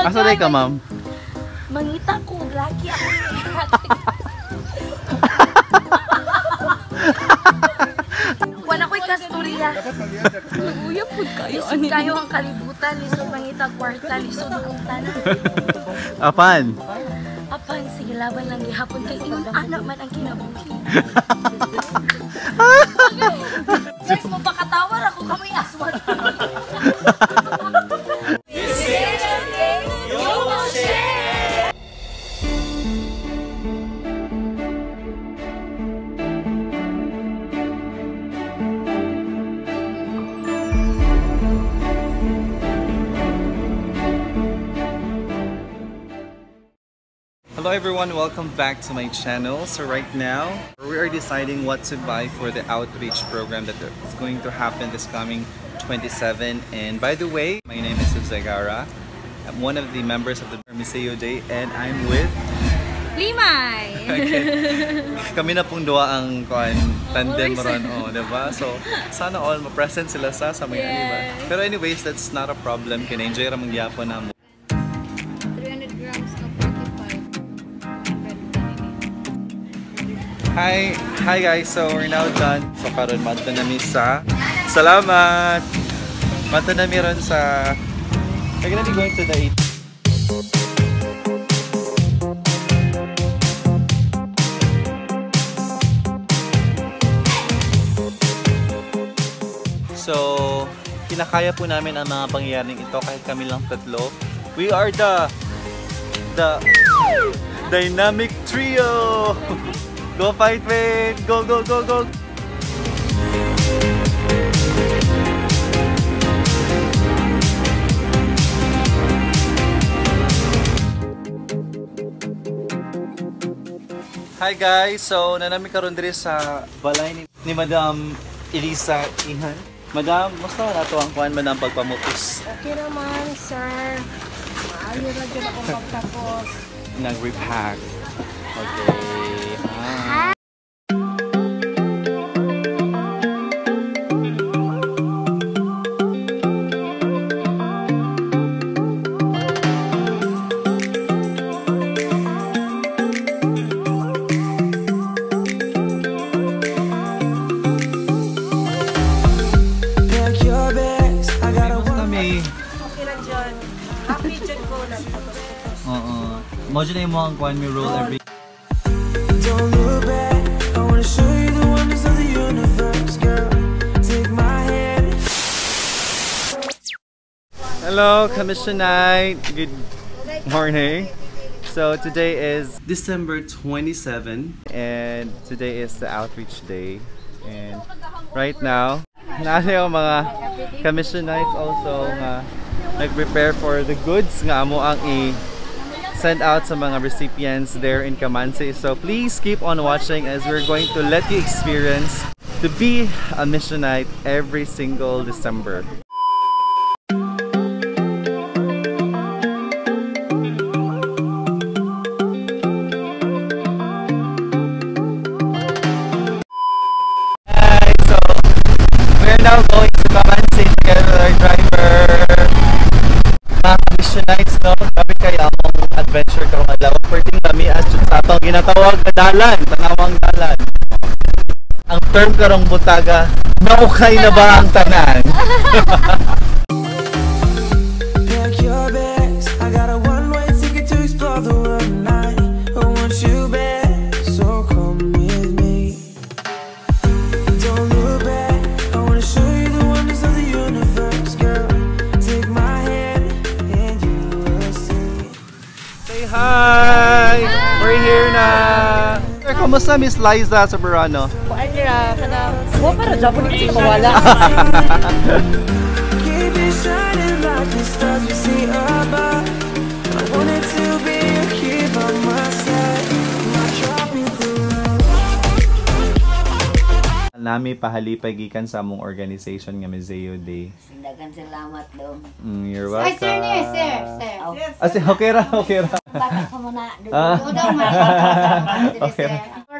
Asa day ka, ma'am? Mangita ko, laki ako. Wala ko'y kasturya. Uya po kayo. Lisod kayo ang kalibutan, lisod mangita kwarta, lisod akong tanan. Apan? Apan, sige laban lang gihapon kay ingon anak man ang kinabuhi. Guys, mapakatawar ako kamay aswang. Hello everyone, welcome back to my channel. So right now, we are deciding what to buy for the outreach program that is going to happen this coming 27. And by the way, my name is Zagara. I'm one of the members of the Miseo Day and I'm with Limay! Okay. Kami na pong dua ang tandem ron, diba? So sana all ma-present sila sa may diba? Pero anyways, that's not a problem. Kina-enjoy ramang gyapon na mo. 300 grams na 45. Hi guys, so we're now done. So karon madto na mi sa salamat. Madto na mi ron sa we're gonna be going to the eat. So kinakaya po namin ang mga pangyayaring ito kahit kami lang tatlo. We are the Dynamic Trio. Go fight, Wayne! Go, go, go, go! Hi guys! So, nanami karon diri sa balay ni Madam Elisa Ihan. Madam, musta na ito ang kuhan, Madam, pagpamutos? Okay naman, sir. Maayo na dyan akong pagtapos. Nag-repack. Okay. Mojo na yung mga kuhan may roll every. Don't look back, I wanna show you the wonders of the universe, girl. Take my hand. Hello, Commission Night. Good morning. So today is December 27 and today is the outreach day. And right now, nasa yung mga Commission Nights also nga nag-prepare for the goods nga amo ang send out sa mga recipients there in Kamansi. So please keep on watching as we're going to let you experience to be a Missionite every single December. Hi, so we're now going to Kamansi together with our driver. Mga Missionites, no? Sabi kayo akong adventure karong adlaw. Perting kami as sa atong ginatawag na dalan, tanawang dalan. Ang term karong butaga, naukay na ba ang tanan? Hi! We're here na! Kamusta Miss Liza Soberano? Kuan nila, kanang mo para Japan dito mawala. Nami pahalipay gikan sa among organization nga Miseo Day. Daghang salamat dong. You're welcome. Ay, sir. Okay ra, okay ra. Bata ko muna. Okay.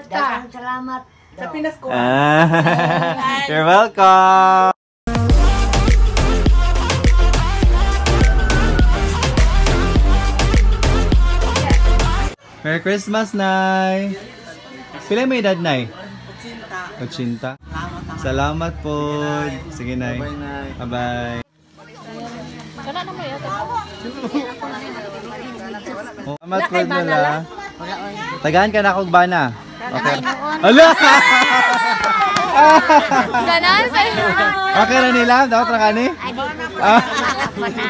Daghang salamat. Sa Pinas ko. You're welcome. Merry Christmas, Nay! Pila may edad, Nay? 80. Salamat po. Sige, Nay. Bye-bye. Salamat po, Lola. Tagaan ka na akong bana. Okay. Ala! Ganan sa'yo. Okay na nila? Dapat na kani?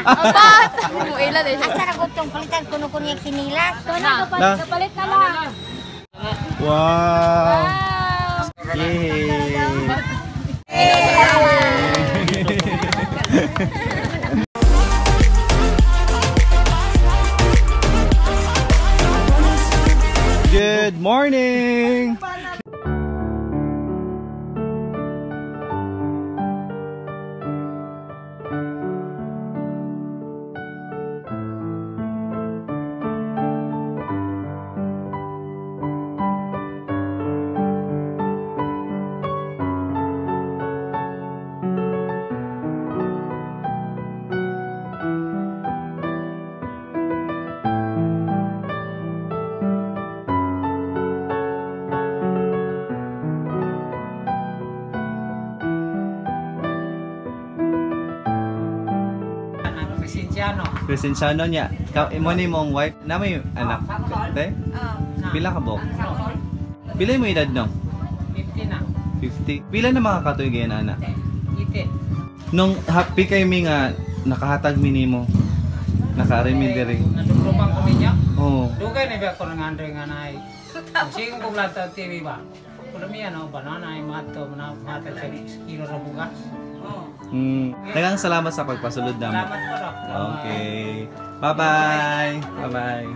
Apat! Ilan eh. Ang sarap itong palitan kuno yung sinilas. Kapalit na lang. Wow! Yay! Good morning! Crescenciano niya. Imo ni mong wife na may anak. Te? Pila ka bok? Pila mo edad no? 50 na. 50. Pila na makakatuig yan anak? 80. Nung happy kay mi nga nakahatag mi nimo. Naka-remi diri. Nadumang ko niya. Oo. Dugay na ba ko nang andre nga nay. Sige ko plata TV ba. Kuno mi ano banana ay mato na mata sa kilo ra bugas. Daghang salamat sa pagpasulod namo. Salamat po Doc. Okay. Bye-bye. Bye-bye.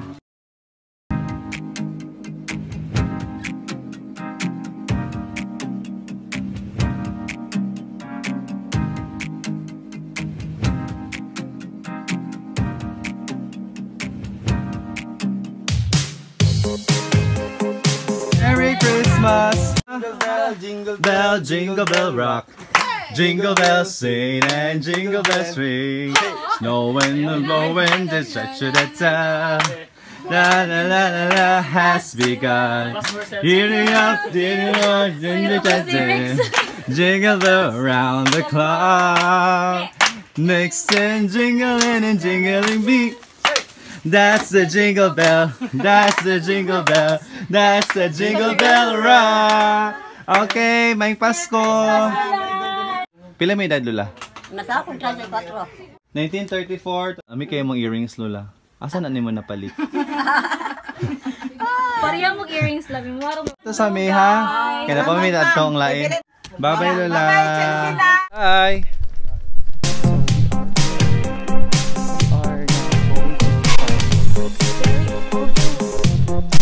Merry Christmas! Jingle bell, jingle bell rock. Jingle bells sing and jingle bells ring. Snowing and blowing, the cha-cha-da-ta. La la la la la has begun. Hearing up, jingle bell around the clock. Mixing, jingling and jingling beat. That's the jingle bell. That's the jingle bell. That's the jingle bell rock. Okay, may Pasko. Pila may edad, Lola? Nasa akong 34. 1934. Ami kayo mong earrings, Lola. Asa na nimo napalit? Pariya mo earrings lang. Ito sa mi ha. Kaya na pa may datong lain. Bye-bye, Lola. Bye.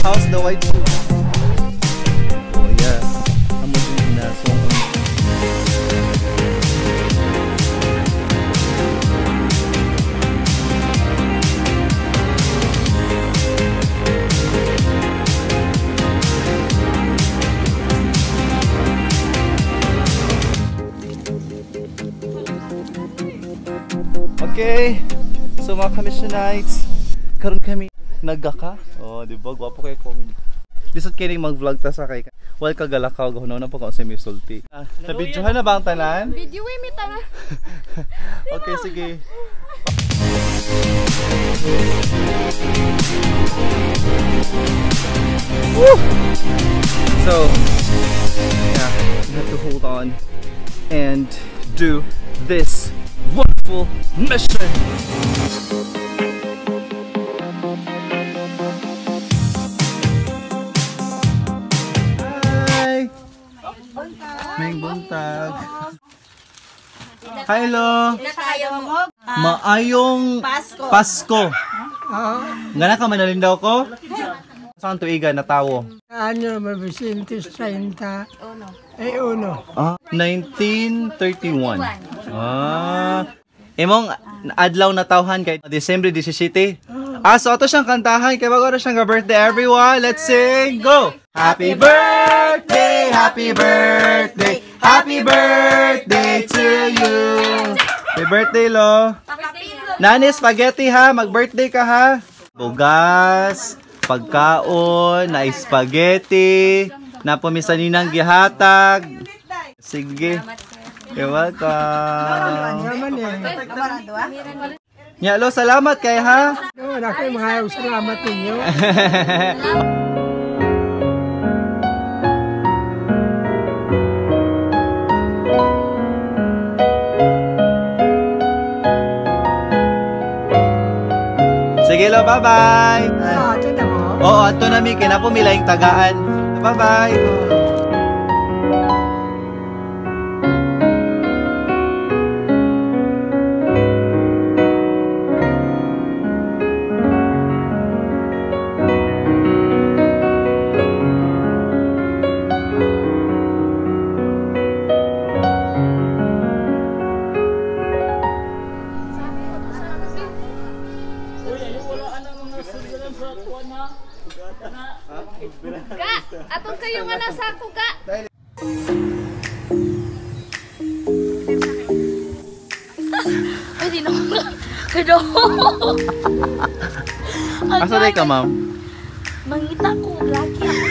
How's the white shoe? Oh yeah. Amo din na song. Okay, so mga Commissionites, karon kami nagaka. Oh, di ba? Gwapo kayo kung lisod kayo mag-vlog ta sa kay. Well, kagalakaw, gahunaw na po kung sa may sulti. Nabidyohan na ba ang tanan? Video eh, may tanga. Okay, sige. Woo! So, yeah, we have to hold on and do this wonderful mission. Hi! May buntag. Hello! Maayong Pasko. Ngana ka manalin daw ko? Saan tuiga na tawo? Ano, Vicente 30. Uno. Ah, 1931. Ah. Imong adlaw na tawhan kay December 17. Ah, so ato siyang kantahan kay bago na siyang birthday everyone. Let's sing. Go. Happy birthday, happy birthday. Happy birthday to you. Happy birthday, Lo. Nani spaghetti ha, mag-birthday ka ha. Bugas. pagkaon, na spaghetti, na pumisaninang gihatag. Sige. You're welcome. Naman eh. Nya, lo, salamat kay ha. Doon ako yung mga salamat ninyo. Sige lo, bye-bye. Ito na mo. Oo, ato na mi, kinapumila yung tagaan. Bye-bye. Ka, atong kayo nga nasa ako ka. Ay, di na ako. Kado. Asa day ka, ma'am? Mangita ko. Lagi ako.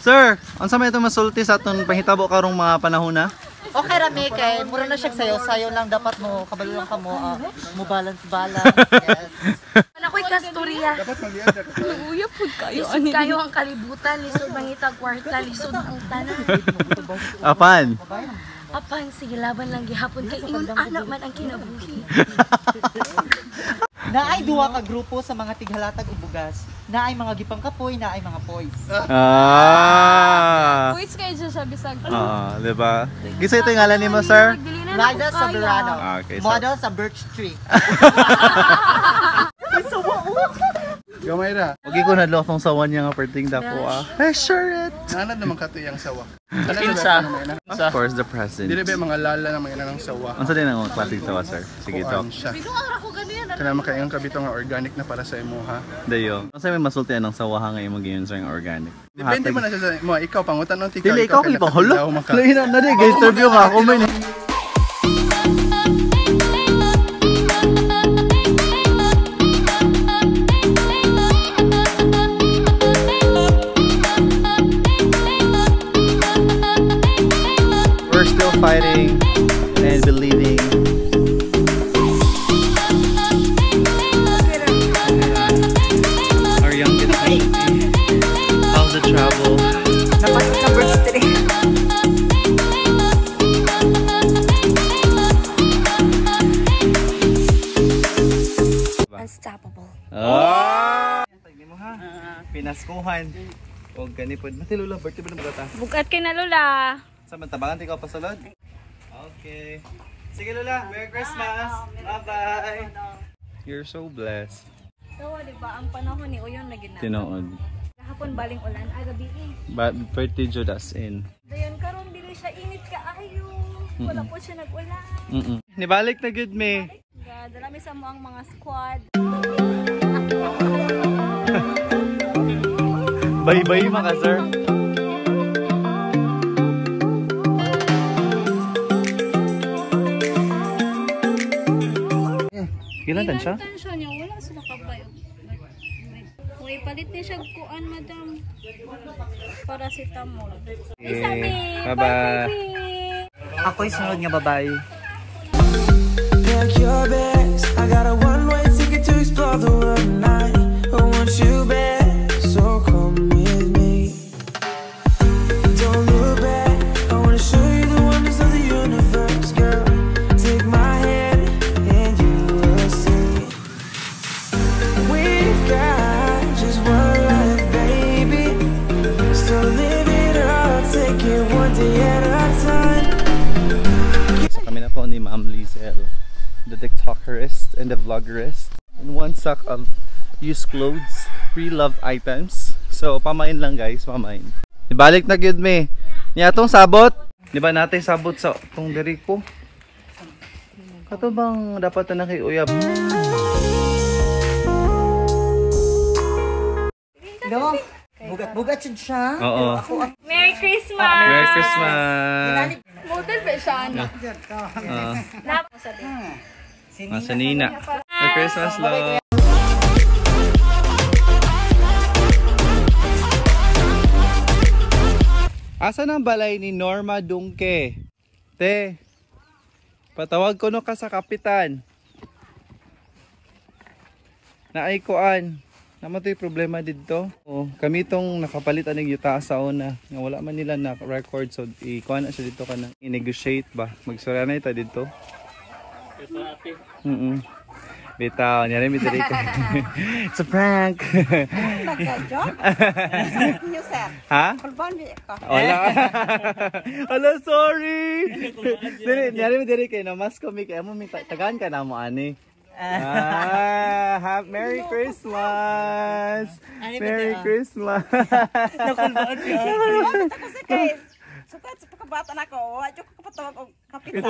Sir, unsa may itong masulti sa atong panghitabo karong mga panahon na? Okay rami kay mura na siya sayo lang dapat mo kabalo lang kamo mo balance. Yes. Ano ko'y kasturya? Uya pud kayo. Lisod kayo ang kalibutan. Lisod mangita kwarta. Lisod ang tanan. Apan? Apan, sige laban lang gihapon. Kay ingon anak man ang kinabuhi. Naay duha ka grupo sa mga tighalatag ug bugas. Naay mga gipang kapoy, naay mga poys. Ah. Boys kayo dyan siya bisag. Oo, di ba? Gisa ito yung ngalan ni mo, sir? Liza sa Verano. Okay, Model sa Birch Tree. Gamay ra. Huwag ko nadlo akong sawan niya nga perting dapo ah. Eh, sure it! Nanad naman kato yung sawa. Of course, the present. Dili ba mga lala na mga ng sawa. Ano sa din ang klaseng sawa, sir? Sige, talk. Kuan siya. Kana makaingon kabito nga organic na para sa imo ha. Dayo. Ano sa may masultian ng sawa nga yung mag-iyon sa yung organic? Depende man na siya sa mo ikaw pangutan ng tika. Dili, ikaw kayo ba? Hala? Lahinan na din. Interview nga ako man. We're still fighting and believing. Our youngest baby. How's the travel? Napasok sa Birch Tree. Unstoppable. Ah! Tagni mo ha. Pinaskuhan. O ganipod. Mati lula, birthday ba ng bata? Bugat kay na Lola. Samantabangan ikaw pa salod? Okay. Sige Lola, Merry Christmas! Bye-bye! You're so blessed. Tawa, di ba? Ang panahon ni Uyon na ginagawa. Tinood. Kahapon baling ulan, agabi eh. But birthday Jud as in. Dayon karon dili siya init ka ayo. Wala po siya nag-ulan. Nibalik na good me. Dala mi sa mo ang mga squad. Bye-bye mga sir. Ilan tan siya? Tansya niya, wala sila kabayo. Uy, palit niya siya kuan, madam. Paracetamol. Isabi! Bye-bye. Ako'y sunod nga babae. Pack your bags. I got a one-way ticket to explore the world tonight. I want you back, so come with me. Don't look back. I wanna show you the wonders of the universe, girl. Take my hand and you will see. We've got just one life, baby. So live it up, take it one day at a time. So kami na po ni Ma'am Lizelle, the TikTokerist and the vloggerist. In one sack of used clothes, pre-loved items. So pamain lang guys, pamain. Ibalik na gyud me. Niya tong sabot. Di ba natin sabot sa tong diri ko? Kato bang dapat na kay uyab? No. Bugat-bugat siya. Oo. Merry Christmas! Merry Christmas! Model ba siya, anak? Sa Nina. Merry Christmas, love! Asan ang balay ni Norma Dungke? Te, patawag ko no ka sa kapitan. Naaykuan. Naman ito yung problema dito. Kami itong nakapalitan ng yuta sa una. Wala man nila na record. So, ikuha na siya dito ka na. I-negotiate ba? Magsura na ito dito. Bitaw. Nyari mi diri. It's a prank. Ha? Wala. Wala, sorry. Nyari mi diri kay na mas komik. Amo mi tagaan ka na mo ani. Merry Christmas! Merry Christmas! Nakulbaan siya. Guys, sukat sa pagkabata na ko, wadyo ko kapatawag og kapitan.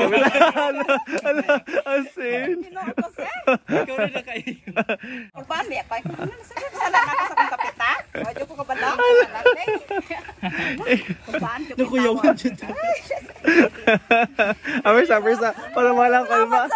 Ala, asin. Ikaw rin na kayo. Kulbaan niya, kaya ko naman sala na sa kong kapitan. Wadyo ko kabala. Kulbaan ko. Nakuyaw ka dyan. Amersa. Para malang kalma.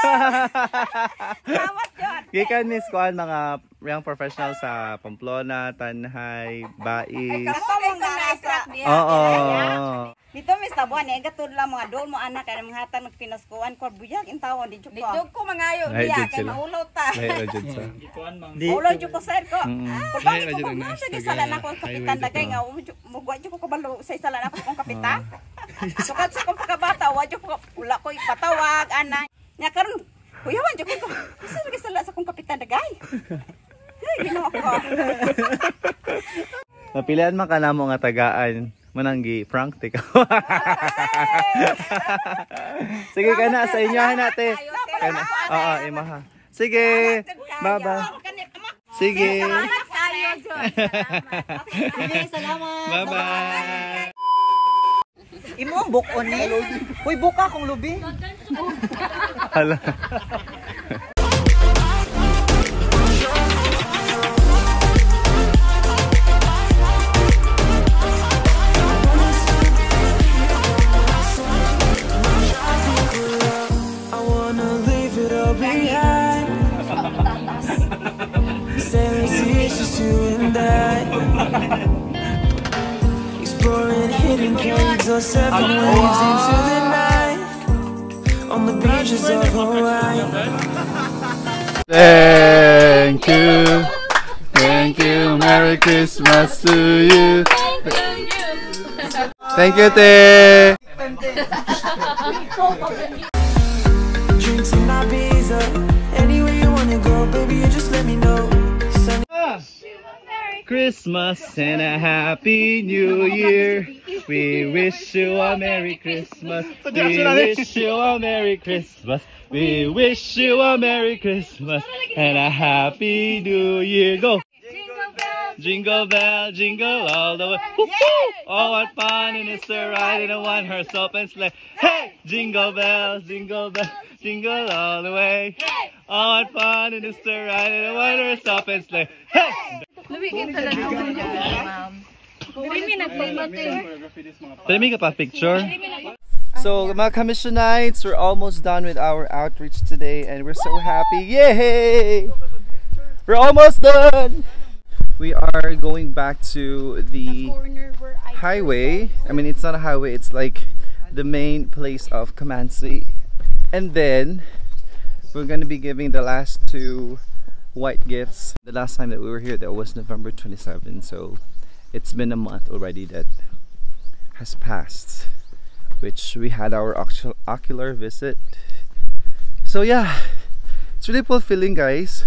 Tawat yun. Gikan ni squad mga young professional sa Pamplona, Tanhay, Bais. Kato mong na-extract niya. Oo. Dito mis tabuan gatud lang mga doon mo anak kay mga hatan magpinaskuan ko buyag intawon di jud ko. Dito ko mangayo biya kay maulaw ta. May rajud sa. Ulo jud ko sir ko. Kulbaan ko na sa gisala na ko kapitan dagay nga mugwa jud ko kabalo sa isala na ko kapitan. Sukat sa kong pagkabata wa jud ko wala ko ipatawag ana. Nya karon kuyawan jud ko. Sa gisala sa kong kapitan dagay. Ginawa ko. Napilian man ka na mo nga tagaan. Mananggi prank tika. Sige ka na sa inyo hanate. Kana. Oo, imaha. Sige. Bye-bye. Sige. Salamat. Bye-bye. Imo ang bukon ni. Uy, buka kong lubi. Hala. Exploring hidden caves or surfing waves into the night on the beaches of Hawaii. Thank you, Merry Christmas to you. Thank you, Te. Drinks in Ibiza, anywhere you wanna go, baby, you just let me know. Christmas and a Happy New Year. We wish you a Merry Christmas. We wish you a Merry Christmas. We wish you a Merry Christmas and a Happy New Year. Go! Jingle bell, jingle all the way. Oh, what fun it is to ride in a one-horse open sleigh. Hey! Jingle bells, jingle bells, jingle all the way. Oh, what fun it is to ride in a one-horse open sleigh. Hey! Dami ka pa picture? So mga commissionites, we're almost done with our outreach today and we're so happy. Yay! We're almost done! We are going back to the highway. I mean, it's not a highway, it's like the main place of Kamansi. And then we're gonna be giving the last two white gifts. The last time that we were here, that was November 27, so it's been a month already that has passed, which we had our ocular visit. So yeah, it's really fulfilling, guys.